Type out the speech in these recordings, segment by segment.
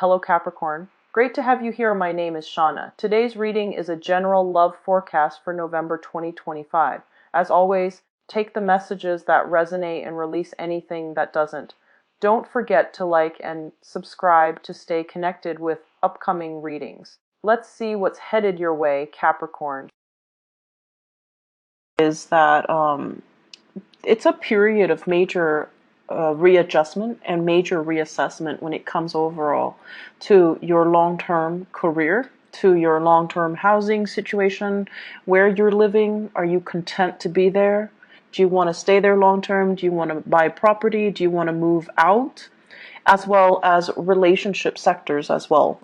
Hello Capricorn. Great to have you here. My name is Shauna. Today's reading is a general love forecast for November 2025. As always, take the messages that resonate and release anything that doesn't. Don't forget to like and subscribe to stay connected with upcoming readings. Let's see what's headed your way, Capricorn. Is that it's a period of major readjustment and major reassessment when it comes overall to your long-term career, to your long-term housing situation, where you're living. Are you content to be there? Do you want to stay there long-term? Do you want to buy property? Do you want to move out? As well as relationship sectors as well.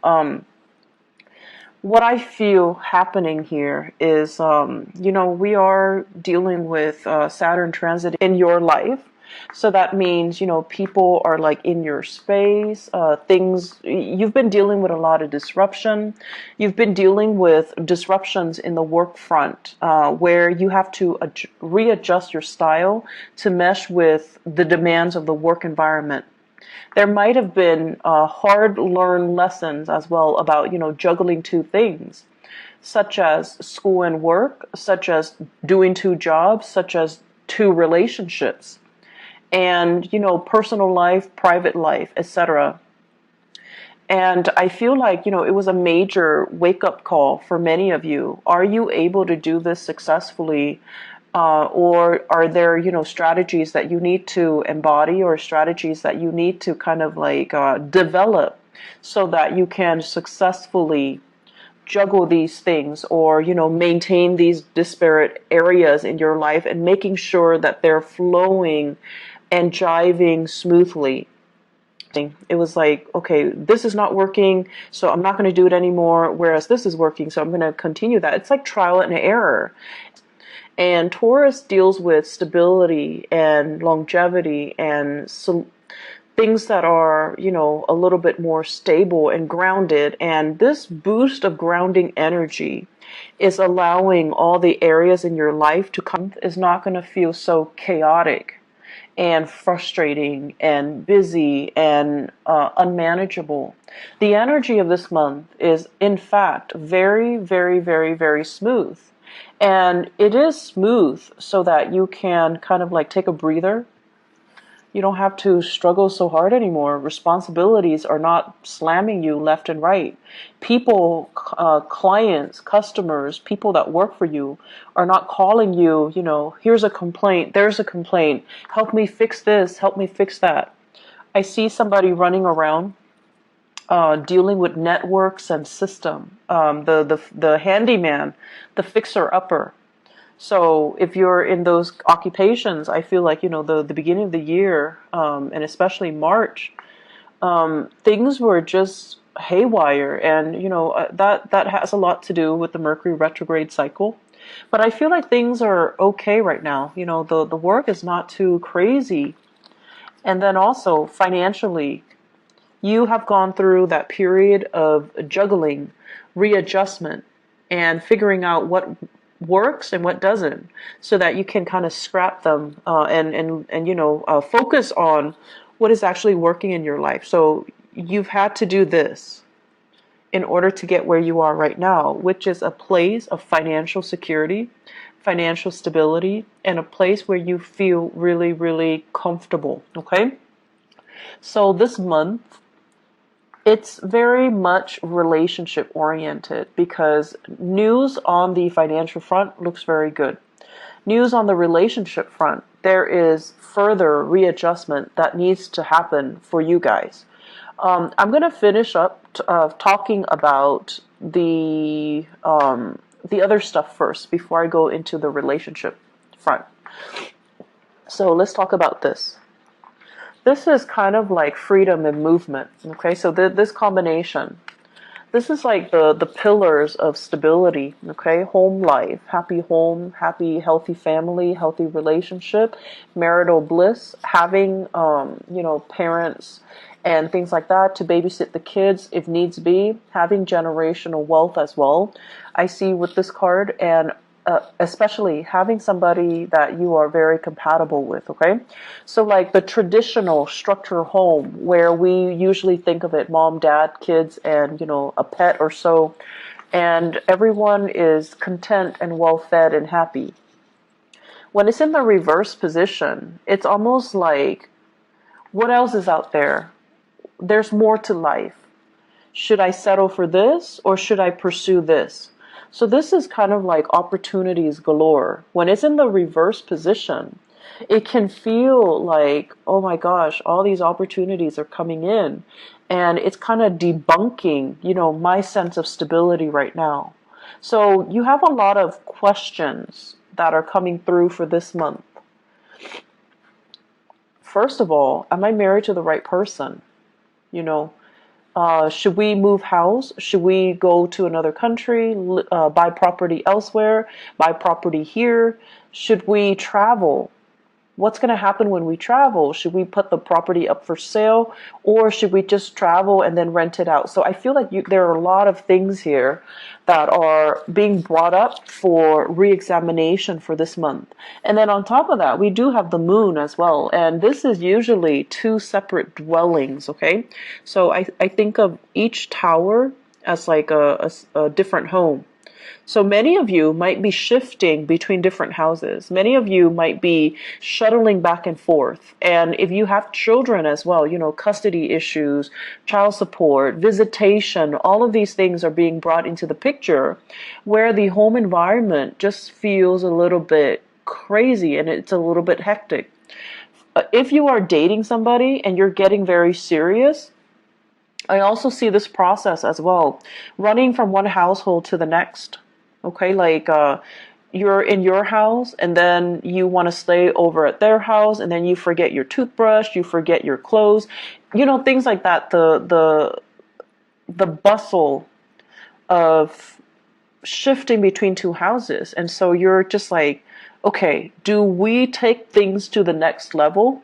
What I feel happening here is, we are dealing with Saturn transit in your life. So that means, people are like in your space, you've been dealing with a lot of disruption. You've been dealing with disruptions in the work front, where you have to readjust your style to mesh with the demands of the work environment. There might have been hard-learned lessons as well about, juggling two things, such as school and work, such as doing two jobs, such as two relationships, and, personal life, private life, etc. And I feel like, it was a major wake-up call for many of you. Are you able to do this successfully? Or are there, strategies that you need to embody, or strategies that you need to kind of like develop so that you can successfully juggle these things, or, maintain these disparate areas in your life and making sure that they're flowing and jiving smoothly. It was like, okay, this is not working, so I'm not going to do it anymore, whereas this is working, so I'm going to continue that. It's like trial and error. And Taurus deals with stability and longevity and things that are, a little bit more stable and grounded. And this boost of grounding energy is allowing all the areas in your life to come, is not going to feel so chaotic and frustrating and busy and unmanageable. The energy of this month is, in fact, very, very, very, very smooth. And it is smooth so that you can kind of like take a breather. You don't have to struggle so hard anymore. Responsibilities are not slamming you left and right. People, clients, customers, people that work for you are not calling you, here's a complaint, there's a complaint, help me fix this, help me fix that. I see somebody running around dealing with networks and system, the handyman, the fixer-upper. So if you're in those occupations, I feel like, the beginning of the year, and especially March, things were just haywire. And, that has a lot to do with the Mercury retrograde cycle. But I feel like things are okay right now. The work is not too crazy. And then also financially, you have gone through that period of juggling, readjustment, and figuring out what works and what doesn't, so that you can kind of scrap them and focus on what is actually working in your life. So you've had to do this in order to get where you are right now, which is a place of financial security, financial stability, and a place where you feel really, really comfortable. Okay? So this month, it's very much relationship oriented, because news on the financial front looks very good. News on the relationship front, there is further readjustment that needs to happen for you guys. I'm going to finish up talking about the other stuff first before I go into the relationship front. So let's talk about this. This is kind of like freedom and movement. Okay, so this combination, this is like the pillars of stability. Okay, home life, happy home, happy, healthy family, healthy relationship, marital bliss, having, parents and things like that to babysit the kids if needs be, having generational wealth as well. I see with this card, and especially having somebody that you are very compatible with, okay? So like the traditional structure home where we usually think of it, mom, dad, kids, and, a pet or so, and everyone is content and well fed and happy. When it's in the reverse position, it's almost like, what else is out there? There's more to life. Should I settle for this or should I pursue this? So this is kind of like opportunities galore. When it's in the reverse position, it can feel like, oh my gosh, all these opportunities are coming in. And it's kind of debunking, my sense of stability right now. So you have a lot of questions that are coming through for this month. First of all, am I married to the right person? Should we move house? Should we go to another country, buy property elsewhere, buy property here? Should we travel? What's going to happen when we travel? Should we put the property up for sale, or should we just travel and then rent it out? So I feel like there are a lot of things here that are being brought up for re-examination for this month. And then on top of that, we do have the moon as well. And this is usually two separate dwellings, okay? So I think of each tower as like a different home. So many of you might be shifting between different houses. Many of you might be shuttling back and forth. And if you have children as well, custody issues, child support, visitation, all of these things are being brought into the picture where the home environment just feels a little bit crazy and it's a little bit hectic. If you are dating somebody and you're getting very serious, I also see this process as well, running from one household to the next. Okay, like you're in your house and then you want to stay over at their house and then you forget your toothbrush, you forget your clothes, things like that. The bustle of shifting between two houses. And so you're just like, okay, do we take things to the next level?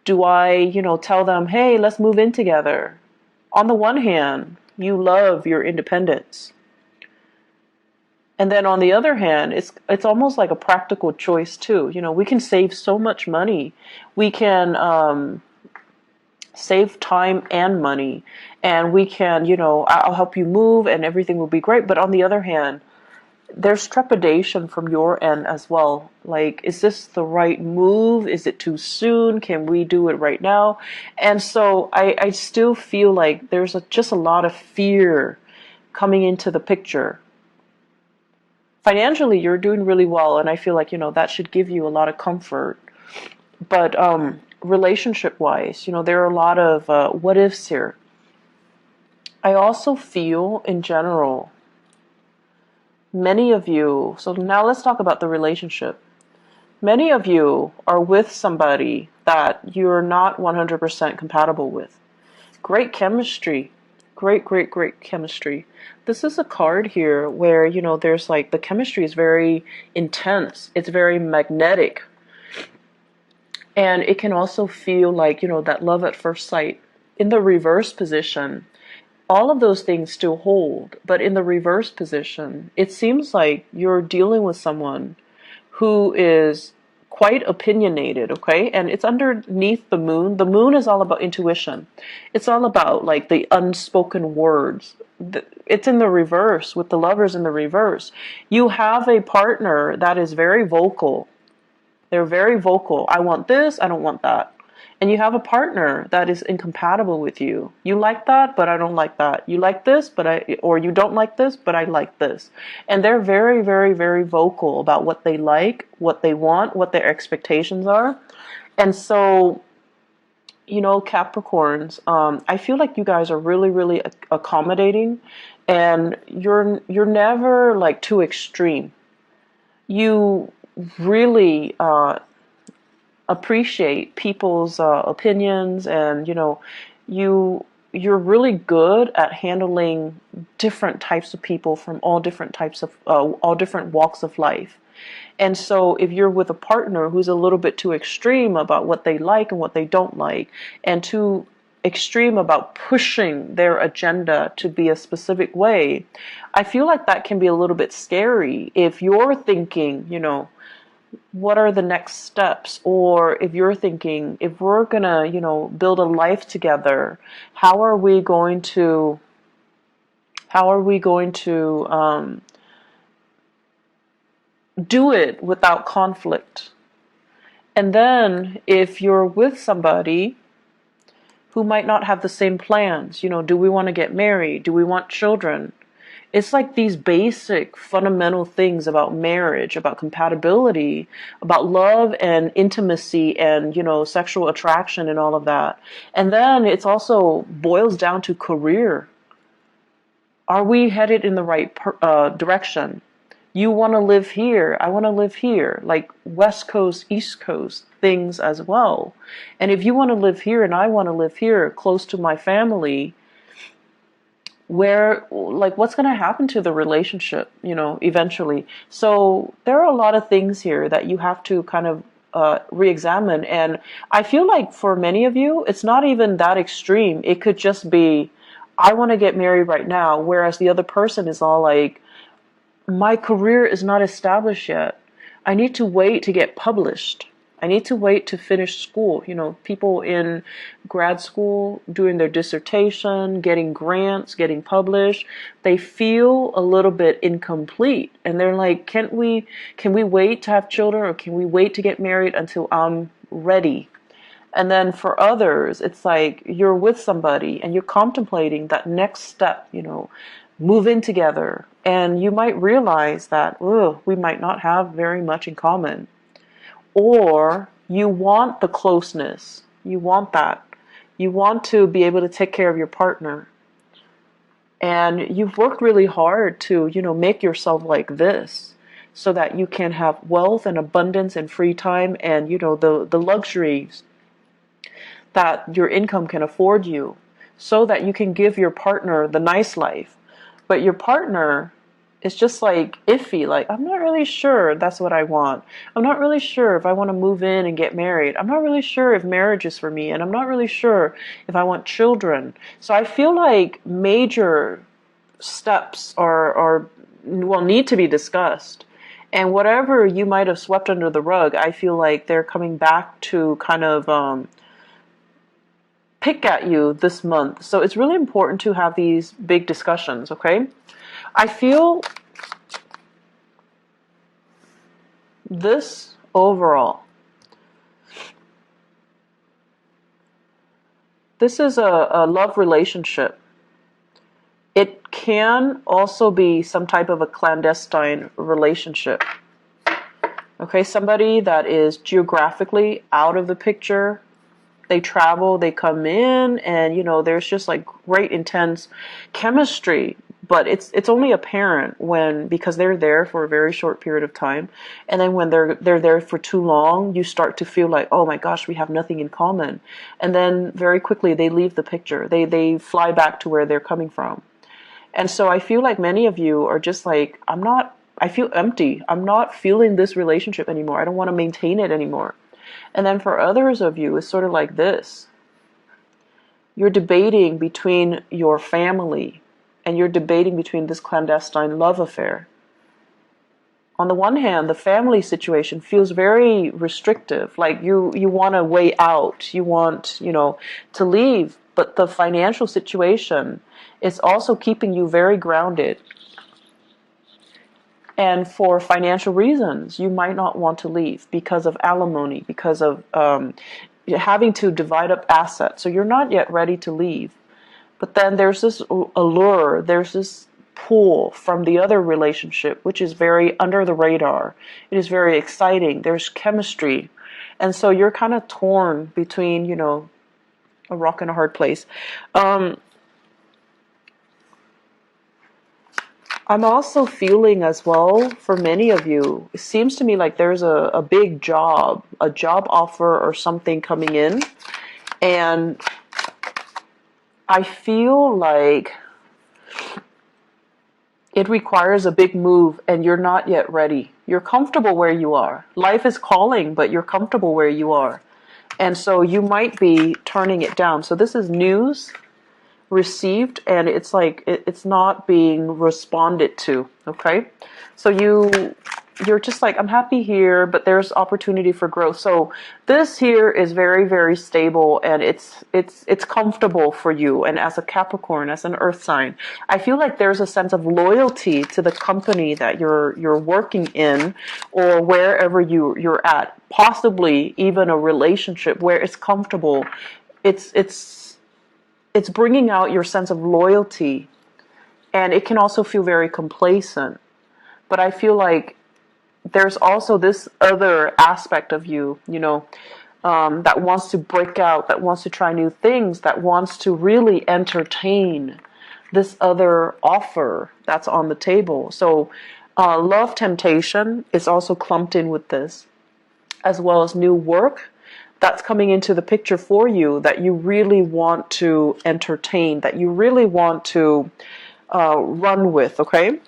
Do I, tell them, hey, let's move in together? On the one hand, you love your independence. And then on the other hand, it's almost like a practical choice too. We can save so much money. We can save time and money. And we can, I'll help you move and everything will be great. But on the other hand, there's trepidation from your end as well. Like, is this the right move? Is it too soon? Can we do it right now? And so I still feel like there's just a lot of fear coming into the picture. Financially, you're doing really well, and I feel like, that should give you a lot of comfort. But relationship-wise, there are a lot of what ifs here. I also feel, in general, many of you, so now let's talk about the relationship. Many of you are with somebody that you're not 100% compatible with. Great chemistry. Great chemistry. This is a card here where, there's like the chemistry is very intense. It's very magnetic. And it can also feel like, that love at first sight. In the reverse position, all of those things still hold. But in the reverse position, it seems like you're dealing with someone who is quite opinionated, okay? And it's underneath the moon. The moon is all about intuition. It's all about like the unspoken words. It's in the reverse with the lovers in the reverse. You have a partner that is very vocal. They're very vocal. I want this, I don't want that. And you have a partner that is incompatible with you. You like that, but I don't like that. You like this, or you don't like this, but I like this. And they're very, very, very vocal about what they like, what they want, what their expectations are. And so, Capricorns, I feel like you guys are really, really accommodating, and you're never like too extreme. You really appreciate people's opinions, and you're really good at handling different types of people from all different walks of life. And so if you're with a partner who's a little bit too extreme about what they like and what they don't like, and too extreme about pushing their agenda to be a specific way, I feel like that can be a little bit scary if you're thinking, what are the next steps? Or if you're thinking, if we're gonna, build a life together, how are we going to do it without conflict? And then if you're with somebody who might not have the same plans, do we want to get married? Do we want children? It's like these basic fundamental things about marriage, about compatibility, about love and intimacy and, sexual attraction and all of that. And then it's also boils down to career. Are we headed in the right direction? You want to live here, I want to live here, like West Coast, East Coast things as well. And if you want to live here and I want to live here close to my family, what's going to happen to the relationship, eventually? So there are a lot of things here that you have to kind of re-examine. And I feel like for many of you, it's not even that extreme. It could just be, I want to get married right now, whereas the other person is all like, my career is not established yet. I need to wait to get published. I need to wait to finish school. People in grad school doing their dissertation, getting grants, getting published, they feel a little bit incomplete. And they're like, can we wait to have children, or can we wait to get married until I'm ready? And then for others, it's like you're with somebody and you're contemplating that next step, move in together. And you might realize that, we might not have very much in common. Or you want the closeness. You want that. You want to be able to take care of your partner. And you've worked really hard to, make yourself like this so that you can have wealth and abundance and free time and, the luxuries that your income can afford you, so that you can give your partner the nice life. But your partner is just like iffy, like, I'm not really sure that's what I want. I'm not really sure if I want to move in and get married. I'm not really sure if marriage is for me, and I'm not really sure if I want children. So I feel like major steps need to be discussed. And whatever you might have swept under the rug, I feel like they're coming back to kind of pick at you this month. So it's really important to have these big discussions, okay? I feel this overall, this is a love relationship. It can also be some type of a clandestine relationship. Okay, somebody that is geographically out of the picture. They travel, they come in, and there's just like great intense chemistry. But it's only apparent because they're there for a very short period of time, and then when they're there for too long, you start to feel like, oh my gosh, we have nothing in common, and then very quickly they leave the picture. They fly back to where they're coming from, and so I feel like many of you are just like, I feel empty. I'm not feeling this relationship anymore. I don't want to maintain it anymore. And then for others of you, it's sort of like this. You're debating between your family and you're debating between this clandestine love affair. On the one hand, the family situation feels very restrictive, like you want a way out, you want, to leave, but the financial situation is also keeping you very grounded. And for financial reasons, you might not want to leave because of alimony, because of having to divide up assets. So you're not yet ready to leave. But then there's this allure, there's this pull from the other relationship, which is very under the radar. It is very exciting. There's chemistry. And so you're kind of torn between, a rock and a hard place. I'm also feeling as well, for many of you, it seems to me like there's a big job, a job offer or something coming in. And I feel like it requires a big move and you're not yet ready. You're comfortable where you are. Life is calling, but you're comfortable where you are. And so you might be turning it down. So this is news received, and it's like it's not being responded to. Okay, so you're just like, I'm happy here, but there's opportunity for growth. So this here is very, very stable, and it's comfortable for you. And as a Capricorn, as an earth sign, I feel like there's a sense of loyalty to the company that you're working in, or wherever you're at, possibly even a relationship where it's comfortable. It's bringing out your sense of loyalty, and it can also feel very complacent. But I feel like there's also this other aspect of you, that wants to break out, that wants to try new things, that wants to really entertain this other offer that's on the table. So love temptation is also clumped in with this, as well as new work that's coming into the picture for you that you really want to entertain, that you really want to run with, okay?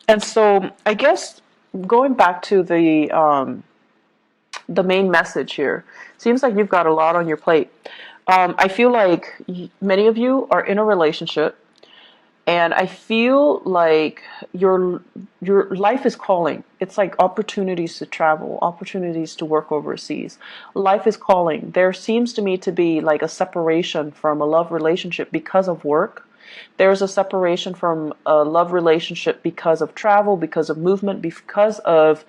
And so I guess going back to the main message here, seems like you've got a lot on your plate. I feel like many of you are in a relationship, and I feel like your life is calling. It's like opportunities to travel, opportunities to work overseas. Life is calling. There seems to me to be like a separation from a love relationship because of work. There's a separation from a love relationship because of travel, because of movement, because of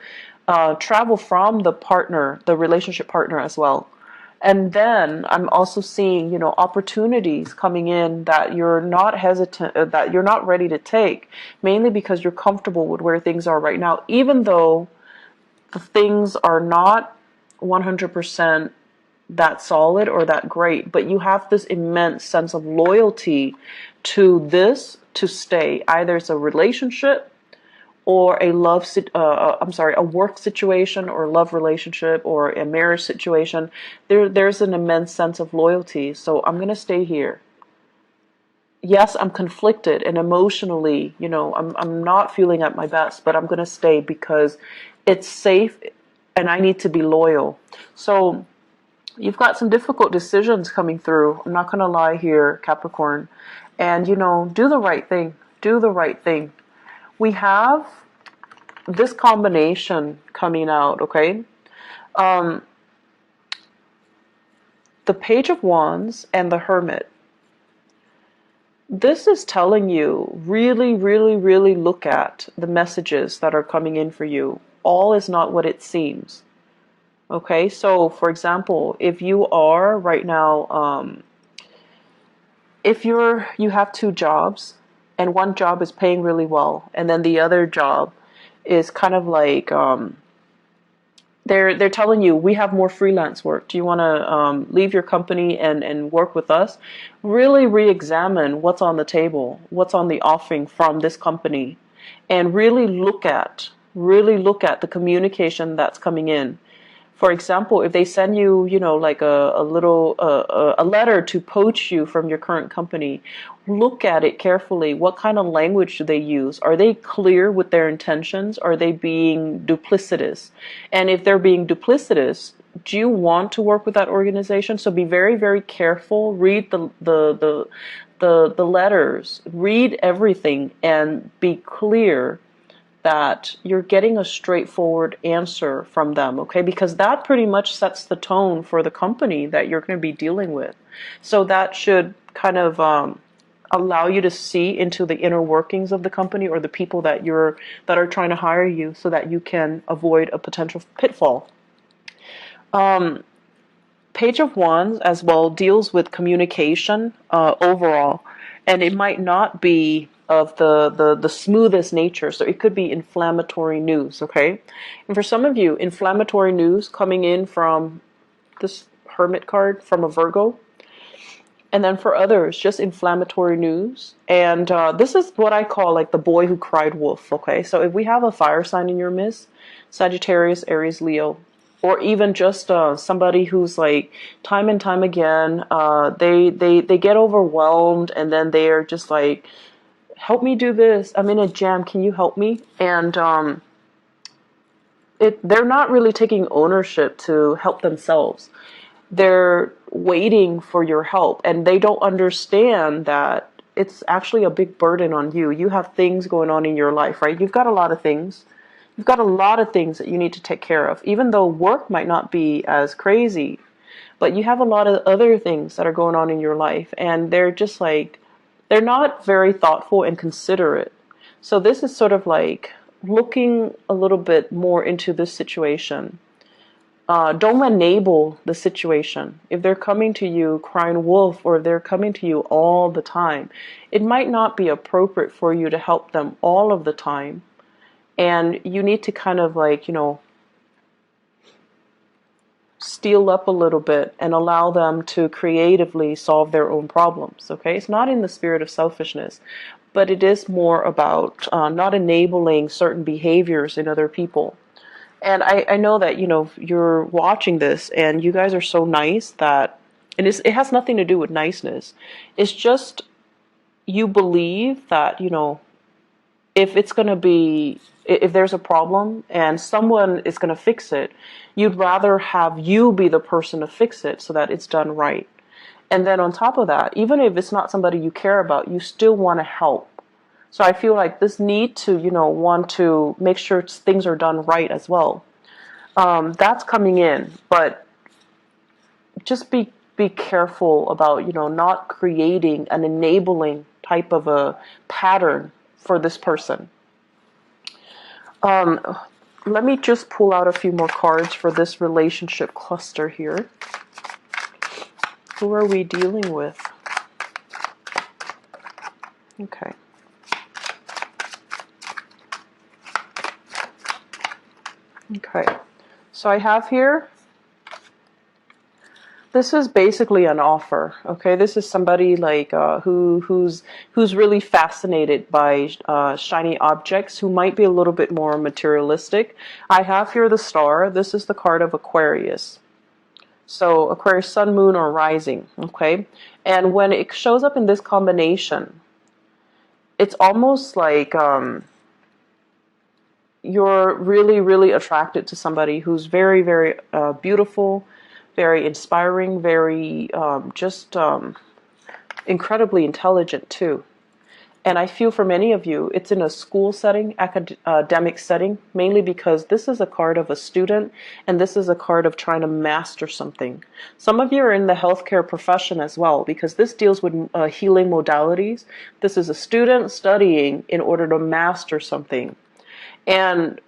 travel from the partner, the relationship partner as well. And then I'm also seeing, opportunities coming in that you're not hesitant, that you're not ready to take, mainly because you're comfortable with where things are right now, even though the things are not 100% that solid or that great, but you have this immense sense of loyalty to this to stay. Either it's a relationship or a a work situation or a love relationship or a marriage situation. There's an immense sense of loyalty. So I'm going to stay here. Yes, I'm conflicted and emotionally, I'm not feeling at my best, but I'm going to stay because it's safe and I need to be loyal. So you've got some difficult decisions coming through. I'm not going to lie here, Capricorn. And, do the right thing. Do the right thing. We have this combination coming out, okay? The Page of Wands and the Hermit. This is telling you really, really, really look at the messages that are coming in for you. All is not what it seems. Okay, so for example, if you are right now, if you have two jobs, and one job is paying really well, and then the other job is kind of like they're telling you, we have more freelance work. Do you want to leave your company and work with us? Really re-examine what's on the table, what's on the offering from this company, and really look at the communication that's coming in. For example, if they send you, like a little a letter to poach you from your current company, look at it carefully. What kind of language do they use? Are they clear with their intentions? Are they being duplicitous? And if they're being duplicitous, do you want to work with that organization? So be very, very careful. Read the letters. Read everything and be clear that you're getting a straightforward answer from them, okay? Because that pretty much sets the tone for the company that you're going to be dealing with. So that should kind of allow you to see into the inner workings of the company or the people that are trying to hire you, so that you can avoid a potential pitfall. Page of Wands as well deals with communication overall, and it might not be of the smoothest nature. So it could be inflammatory news, okay? And for some of you, inflammatory news coming in from this Hermit card from a Virgo. And then for others, just inflammatory news. And this is what I call like the boy who cried wolf, okay? So if we have a fire sign in your midst, Sagittarius, Aries, Leo, or even just somebody who's like time and time again, they get overwhelmed, and then they're just like, help me do this. I'm in a jam. Can you help me? And they're not really taking ownership to help themselves. They're waiting for your help, and they don't understand that it's actually a big burden on you. You have things going on in your life, right? You've got a lot of things. You've got a lot of things that you need to take care of, even though work might not be as crazy, but you have a lot of other things that are going on in your life, and they're just like, they're not very thoughtful and considerate. So this is sort of like looking a little bit more into this situation. Don't enable the situation. If they're coming to you crying wolf, or if they're coming to you all the time, it might not be appropriate for you to help them all of the time. And you need to kind of like, steal up a little bit and allow them to creatively solve their own problems. Okay, it's not in the spirit of selfishness, but it is more about not enabling certain behaviors in other people. And I know that you're watching this and you guys are so nice that, and it has nothing to do with niceness. It's just you believe that if it's going to be, if there's a problem and someone is going to fix it, you'd rather have you be the person to fix it so that it's done right. And then on top of that, even if it's not somebody you care about, you still want to help. So I feel like this need to, want to make sure things are done right as well. That's coming in, but just be careful about, not creating an enabling type of a pattern for this person. Let me just pull out a few more cards for this relationship cluster here. Who are we dealing with? Okay. Okay. So I have here, this is basically an offer. Okay, this is somebody like who's really fascinated by shiny objects, who might be a little bit more materialistic. I have here the star. This is the card of Aquarius. So Aquarius, sun, moon, or rising. Okay, and when it shows up in this combination, it's almost like you're really, really attracted to somebody who's very, very beautiful, very inspiring, very incredibly intelligent too. And I feel for many of you, it's in a school setting, academic setting, mainly because this is a card of a student and this is a card of trying to master something. Some of you are in the healthcare profession as well, because this deals with healing modalities. This is a student studying in order to master something. And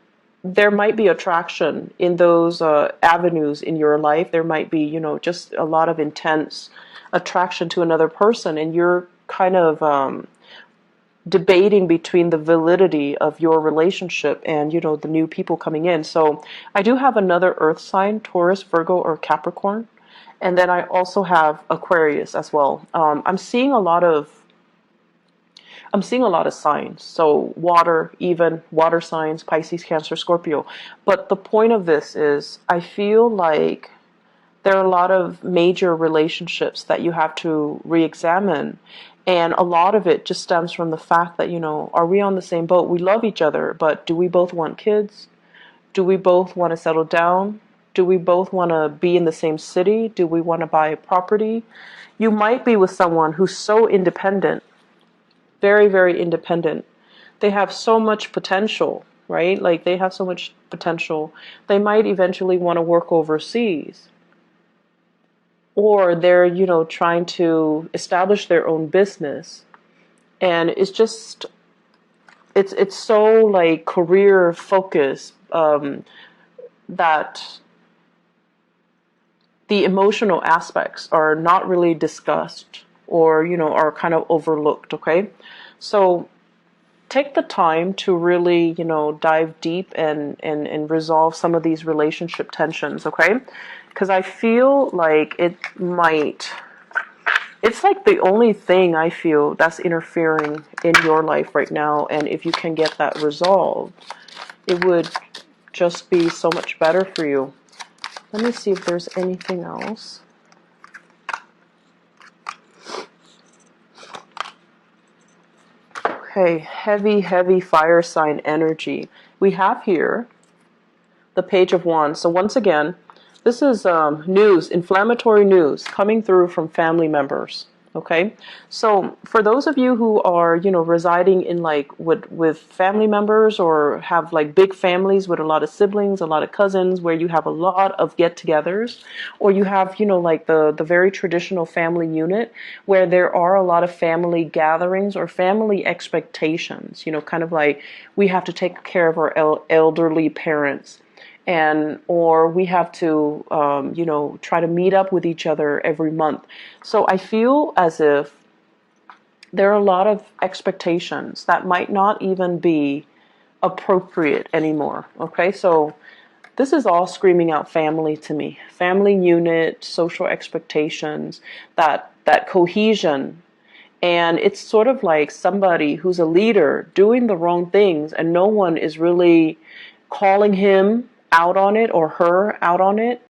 there might be attraction in those avenues in your life. There might be, just a lot of intense attraction to another person, and you're kind of debating between the validity of your relationship and, the new people coming in. So I do have another earth sign, Taurus, Virgo, or Capricorn. And then I also have Aquarius as well. I'm seeing a lot of signs. So water, even water signs, Pisces, Cancer, Scorpio. But the point of this is, I feel like there are a lot of major relationships that you have to re-examine. And a lot of it just stems from the fact that, are we on the same boat? We love each other, but do we both want kids? Do we both want to settle down? Do we both want to be in the same city? Do we want to buy a property? You might be with someone who's so independent, very, very independent. They have so much potential, right? Like they have so much potential. They might eventually want to work overseas. Or they're, trying to establish their own business. And it's just, it's so like career focused that the emotional aspects are not really discussed, or, are kind of overlooked, okay? So take the time to really, dive deep and resolve some of these relationship tensions, okay? Because I feel like it's like the only thing I feel that's interfering in your life right now. And if you can get that resolved, it would just be so much better for you. Let me see if there's anything else. Okay, heavy, heavy fire sign energy. We have here the Page of Wands. So once again, this is news, inflammatory news coming through from family members. Okay, so for those of you who are, residing in like with family members, or have like big families with a lot of siblings, a lot of cousins, where you have a lot of get-togethers, or you have, like the very traditional family unit where there are a lot of family gatherings or family expectations, kind of like we have to take care of our elderly parents, and or we have to try to meet up with each other every month. So I feel as if there are a lot of expectations that might not even be appropriate anymore. Okay, so this is all screaming out family to me. Family unit, social expectations, that cohesion. And it's sort of like somebody who's a leader doing the wrong things, and no one is really calling him out on it or her out on it.